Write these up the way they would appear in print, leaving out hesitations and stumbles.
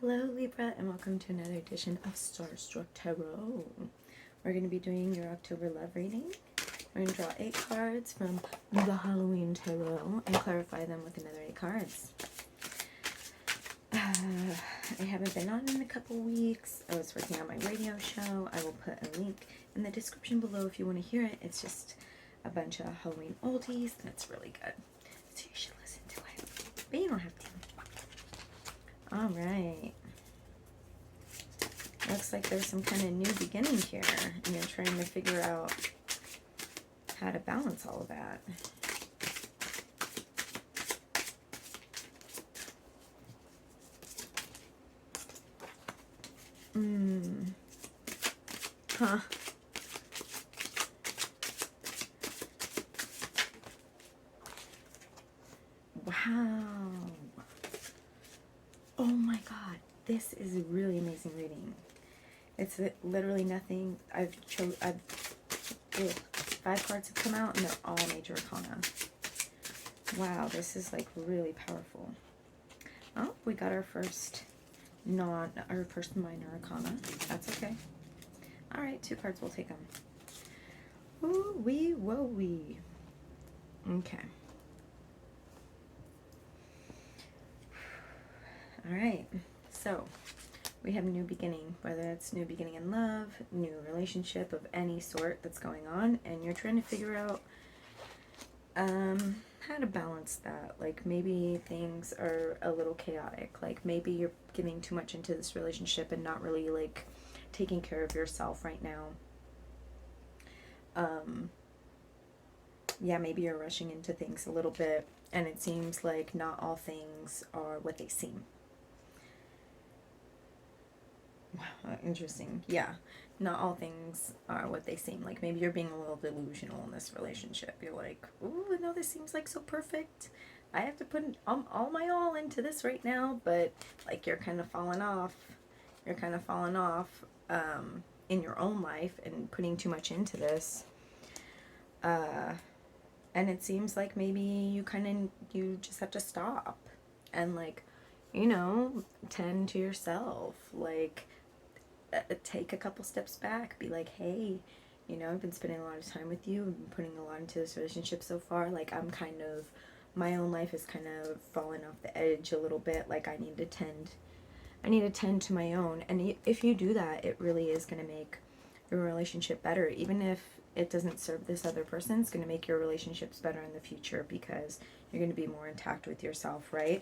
Hello Libra, and welcome to another edition of Starstruck Tarot. We're going to be doing your October love reading. We're going to draw 8 cards from the Halloween Tarot and clarify them with another 8 cards. I haven't been on in a couple weeks. I was working on my radio show. I will put a link in the description below if you want to hear it. It's just a bunch of Halloween oldies, and it's really good. So you should listen to it. But you don't have to. Alright. Looks like there's some kind of new beginning here, and you're trying to figure out how to balance all of that. Huh. Wow. Oh my god. This is a really amazing reading. It's literally nothing. 5 cards have come out and they're all major arcana. Wow, this is like really powerful. Oh, we got our first minor arcana. That's okay. Alright, 2 cards, we'll take them. Ooh wee, whoa wee. Okay. Alright, so we have a new beginning, whether it's new beginning in love, new relationship of any sort that's going on, and you're trying to figure out how to balance that. Like maybe things are a little chaotic, like maybe you're giving too much into this relationship and not really like taking care of yourself right now. Yeah, maybe you're rushing into things a little bit, and it seems like not all things are what they seem. Wow, interesting. Yeah, not all things are what they seem. Like maybe you're being a little delusional in this relationship. You're like, ooh, no, this seems like so perfect. I have to put all my all into this right now, but like you're kind of falling off. You're kind of falling off in your own life and putting too much into this. And it seems like maybe you just have to stop and like, you know, tend to yourself. Like, take a couple steps back, be like, hey, you know, I've been spending a lot of time with you, I've been putting a lot into this relationship so far, like I'm kind of, my own life is kind of falling off the edge a little bit, like I need to tend to my own. And if you do that, it really is going to make your relationship better. Even if it doesn't serve this other person, it's going to make your relationships better in the future because you're going to be more intact with yourself, right?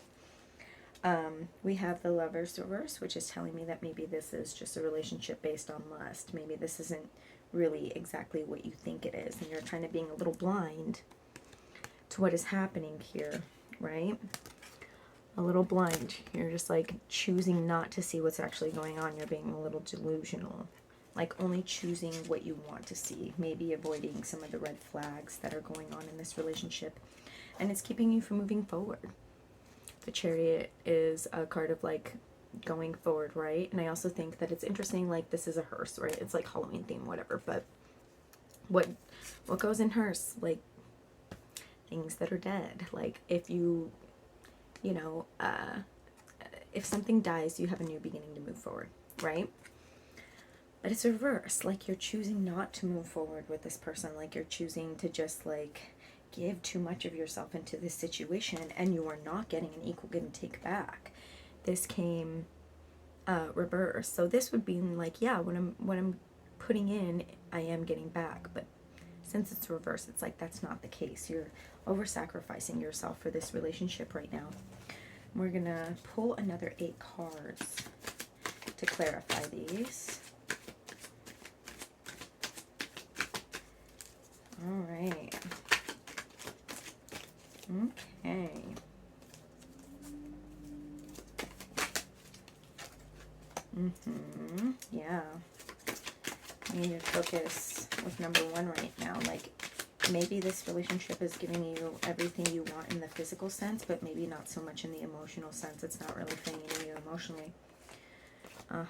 We have the Lover's reverse, which is telling me that maybe this is just a relationship based on lust. Maybe this isn't really exactly what you think it is, and you're kind of being a little blind to what is happening here, right? A little blind. You're just like choosing not to see what's actually going on. You're being a little delusional, like only choosing what you want to see, maybe avoiding some of the red flags that are going on in this relationship, and it's keeping you from moving forward. The Chariot is a card of like going forward, right? And I also think that it's interesting, like this is a hearse, right? It's like Halloween theme, whatever, but what goes in hearse? Like things that are dead. Like if you know, if something dies, you have a new beginning to move forward, right? But it's reverse, like you're choosing not to move forward with this person, like you're choosing to just like give too much of yourself into this situation, and you are not getting an equal give and take back. This came reverse, so this would be like, yeah, what I'm putting in, I am getting back. But since it's reverse, it's like that's not the case. You're over sacrificing yourself for this relationship right now. We're gonna pull another 8 cards to clarify these. All right. Okay. Yeah. You need to focus with number 1 right now. Like, maybe this relationship is giving you everything you want in the physical sense, but maybe not so much in the emotional sense. It's not really feeding you emotionally. I'm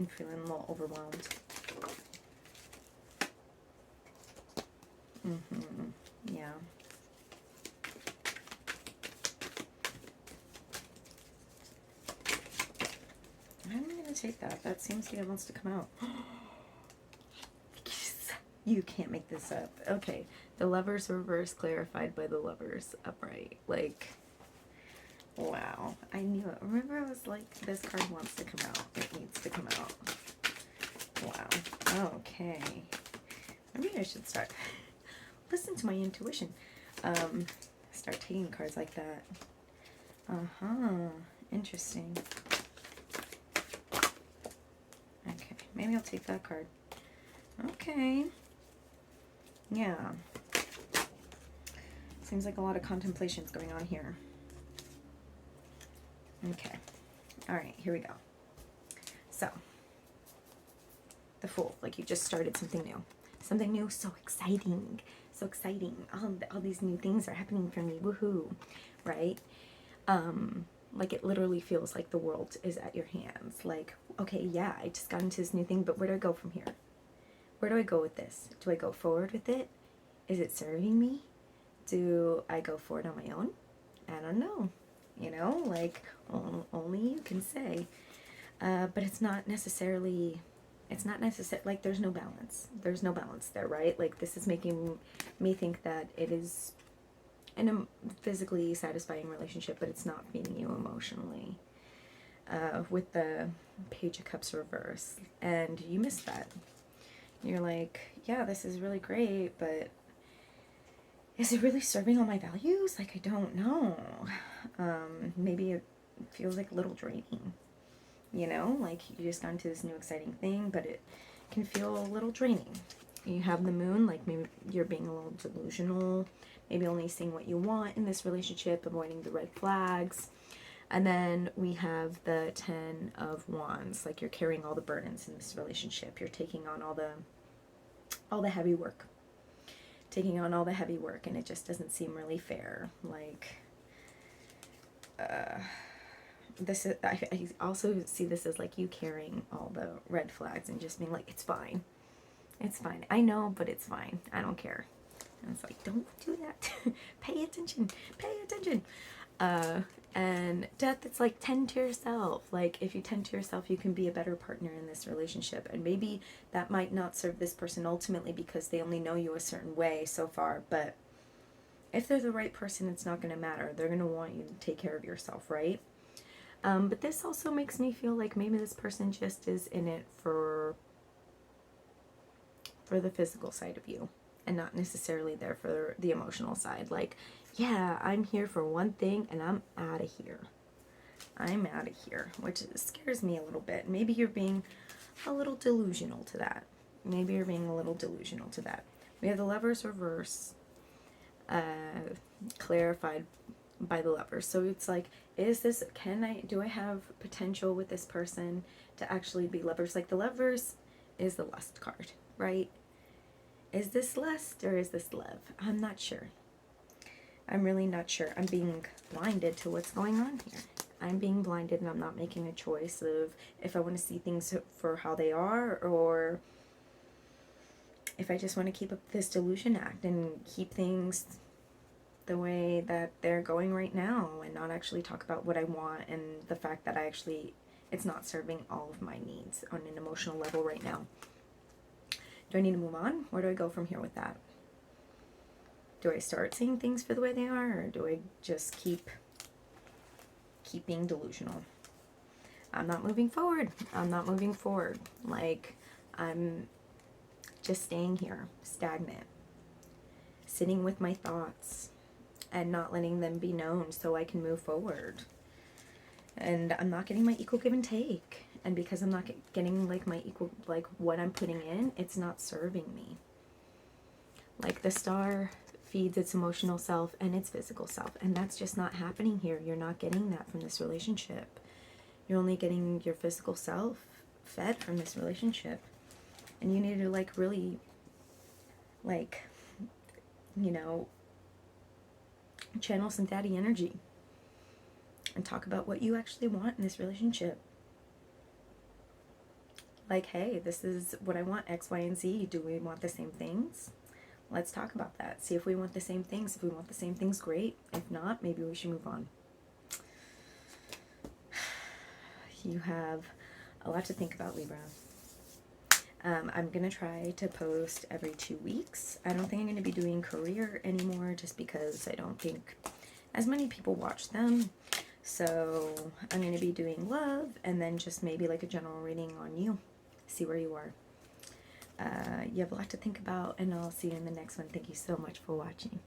feeling a little overwhelmed. Yeah. take that. That seems like it wants to come out. You can't make this up. Okay. The Lovers reverse clarified by the Lovers upright. Like, wow. I knew it. Remember, I was like, this card wants to come out. It needs to come out. Wow. Okay. Maybe I should start. Listen to my intuition. Start taking cards like that. Interesting. Okay. Maybe I'll take that card. Okay. Yeah. Seems like a lot of contemplations going on here. Okay. All right, here we go. So, the Fool, like you just started something new. Something new, so exciting. So exciting. All these new things are happening for me. Woohoo. Right? Like it literally feels like the world is at your hands. Like, okay, yeah, I just got into this new thing, but where do I go from here? Where do I go with this? Do I go forward with it? Is it serving me? Do I go forward on my own? I don't know. You know, like, only you can say. But it's not necessarily, like, there's no balance. There's no balance there, right? Like, this is making me think that it is a physically satisfying relationship, but it's not feeding you emotionally. With the Page of Cups reverse. And you missed that. You're like, yeah, this is really great, but is it really serving all my values? Like, I don't know. Maybe it feels like a little draining. You know, like you just got into this new exciting thing, but it can feel a little draining. You have the Moon, like maybe you're being a little delusional, maybe only seeing what you want in this relationship, avoiding the red flags. And then we have the Ten of Wands, like you're carrying all the burdens in this relationship. You're taking on all the heavy work. Taking on all the heavy work, and it just doesn't seem really fair. Like, this is, I also see this as like you carrying all the red flags and just being like, it's fine. It's fine. I know, but it's fine. I don't care. And it's like, don't do that. Pay attention. Pay attention. And Death, it's like, tend to yourself. Like, if you tend to yourself, you can be a better partner in this relationship. And maybe that might not serve this person ultimately because they only know you a certain way so far. But if they're the right person, it's not going to matter. They're going to want you to take care of yourself, right? But this also makes me feel like maybe this person just is in it for the physical side of you and not necessarily there for the emotional side. Like, yeah, I'm here for one thing and I'm out of here. I'm out of here, which scares me a little bit. Maybe you're being a little delusional to that. Maybe you're being a little delusional to that. We have the Lovers reverse, clarified by the Lovers. So it's like, do I have potential with this person to actually be lovers? Like the Lovers is the lust card, right? Is this lust or is this love? I'm not sure. I'm really not sure. I'm being blinded to what's going on here. I'm being blinded and I'm not making a choice of if I want to see things for how they are or if I just want to keep up this delusion act and keep things the way that they're going right now and not actually talk about what I want and the fact that it's not serving all of my needs on an emotional level right now. Do I need to move on? Where do I go from here with that? Do I start seeing things for the way they are, or do I just keep being delusional? I'm not moving forward. I'm not moving forward. Like, I'm just staying here, stagnant, sitting with my thoughts and not letting them be known so I can move forward. And I'm not getting my equal give and take. And because I'm not getting like my equal, like what I'm putting in, it's not serving me. Like the Star feeds its emotional self and its physical self, and that's just not happening here. You're not getting that from this relationship. You're only getting your physical self fed from this relationship, and you need to like really, like, you know, channel some daddy energy and talk about what you actually want in this relationship. Like, hey, this is what I want, X, Y, and Z. Do we want the same things? Let's talk about that. See if we want the same things. If we want the same things, great. If not, maybe we should move on. You have A lot to think about, Libra. I'm going to try to post every 2 weeks. I don't think I'm going to be doing career anymore just because I don't think as many people watch them. So I'm going to be doing love and then just maybe like a general reading on you. See where you are. You have a lot to think about, and I'll see you in the next one. Thank you so much for watching.